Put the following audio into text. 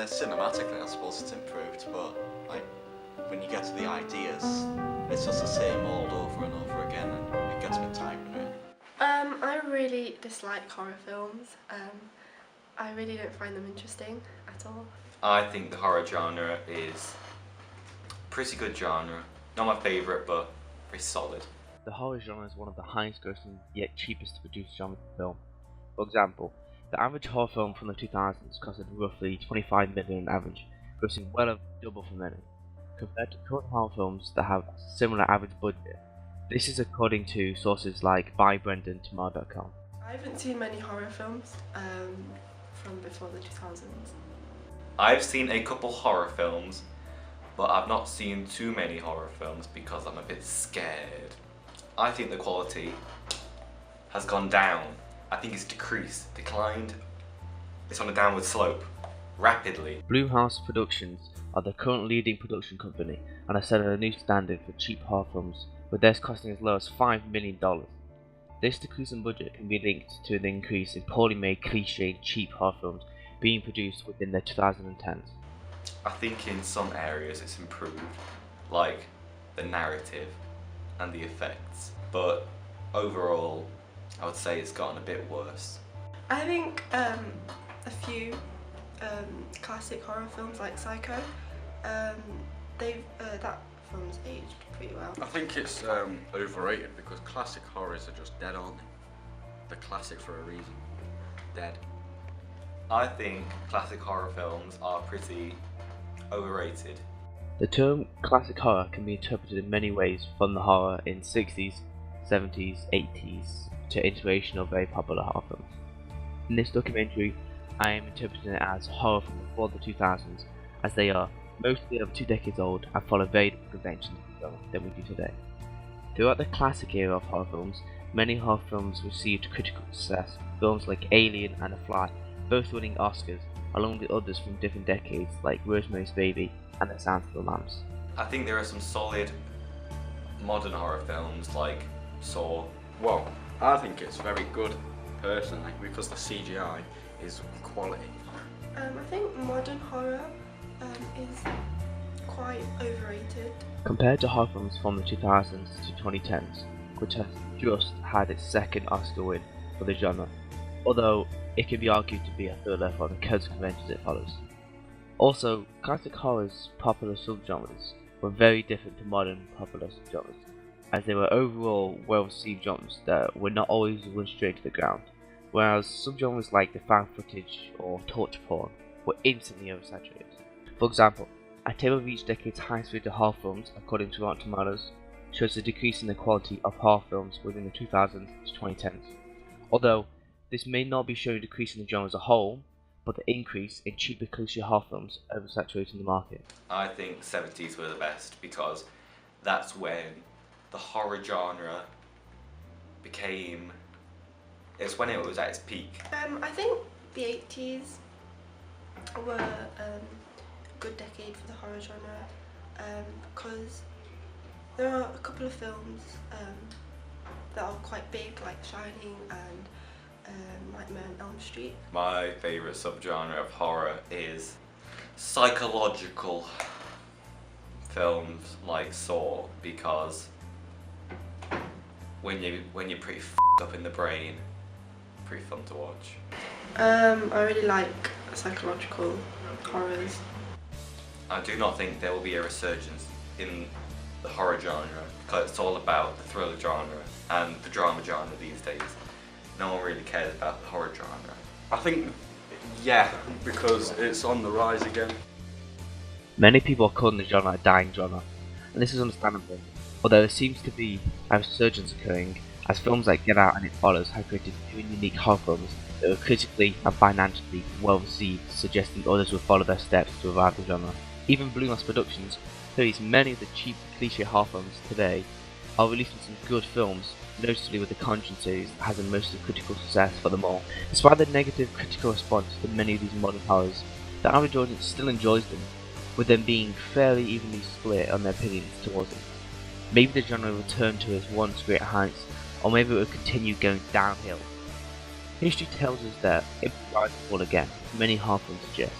Cinematically, I suppose it's improved, but like when you get to the ideas, it's just the same old over and over again, and it gets a bit tiring, really. I really dislike horror films. I really don't find them interesting at all. I think the horror genre is pretty good genre. Not my favourite, but very solid. The horror genre is one of the highest grossing yet cheapest to produce genres of film. For example, the average horror film from the 2000s costed roughly $25 million on average, grossing well over double for many, compared to current horror films that have a similar average budget. This is according to sources like ByBrendanTomorrow.com. I haven't seen many horror films from before the 2000s. I've seen a couple horror films, but I've not seen too many horror films because I'm a bit scared. I think the quality has gone down. I think it's declined. It's on a downward slope, rapidly. Blumhouse Productions are the current leading production company and are setting a new standard for cheap horror films, with theirs costing as low as $5 million. This decrease in budget can be linked to an increase in poorly made, cliché, and cheap horror films being produced within the 2010s. I think in some areas it's improved, like the narrative and the effects, but overall I would say it's gotten a bit worse. I think a few classic horror films like Psycho, that film's aged pretty well. I think it's overrated because classic horrors are just dead, aren't they? They're classic for a reason. Dead. I think classic horror films are pretty overrated. The term classic horror can be interpreted in many ways, from the horror in 60s, 70s, 80s to inspirational very popular horror films. In this documentary, I am interpreting it as horror from before the 2000s, as they are mostly over 2 decades old and follow very different conventions than we do today. Throughout the classic era of horror films, many horror films received critical success. Films like Alien and The Fly both winning Oscars, along with others from different decades like Rosemary's Baby and The Silence of the Lambs. I think there are some solid modern horror films like Saw. Well, I think it's very good, personally, because the CGI is quality. I think modern horror is quite overrated. Compared to horror films from the 2000s to 2010s, which has just had its second Oscar win for the genre, although it can be argued to be a thriller for the codes of conventions it follows. Also, classic horror's popular subgenres were very different to modern popular subgenres, as they were overall well-received genres that were not always run straight to the ground, whereas subgenres like the found footage or torture porn were instantly oversaturated. For example, a table of each decade's highest rated horror films, according to Rotten Tomatoes, shows a decrease in the quality of horror films within the 2000s to 2010s. Although, this may not be showing a decrease in the genre as a whole, but the increase in cheaper cliché horror films oversaturating the market. I think 70s were the best because that's when the horror genre became... it's when it was at its peak. I think the 80s were a good decade for the horror genre, because there are a couple of films that are quite big, like Shining and Nightmare on Elm Street. My favourite subgenre of horror is psychological films like Saw, because when you're pretty f***ed up in the brain, pretty fun to watch. I really like psychological horrors. I do not think there will be a resurgence in the horror genre because it's all about the thriller genre and the drama genre these days. No one really cares about the horror genre. I think, yeah, because it's on the rise again. Many people are calling the genre a dying genre, and this is understandable, although there seems to be a resurgence occurring as films like Get Out and It Follows have created new and unique horror films that were critically and financially well received, suggesting others will follow their steps to revive the genre. Even Blumhouse Productions, who release many of the cheap cliché horror films today, are releasing some good films, notably with the Conjuring series that has the most critical success for them all. Despite the negative critical response to many of these modern horrors, the average audience still enjoys them, with them being fairly evenly split on their opinions towards them. Maybe the genre will return to its once great heights, or maybe it will continue going downhill. History tells us that it will rise and fall again, many horror films suggest.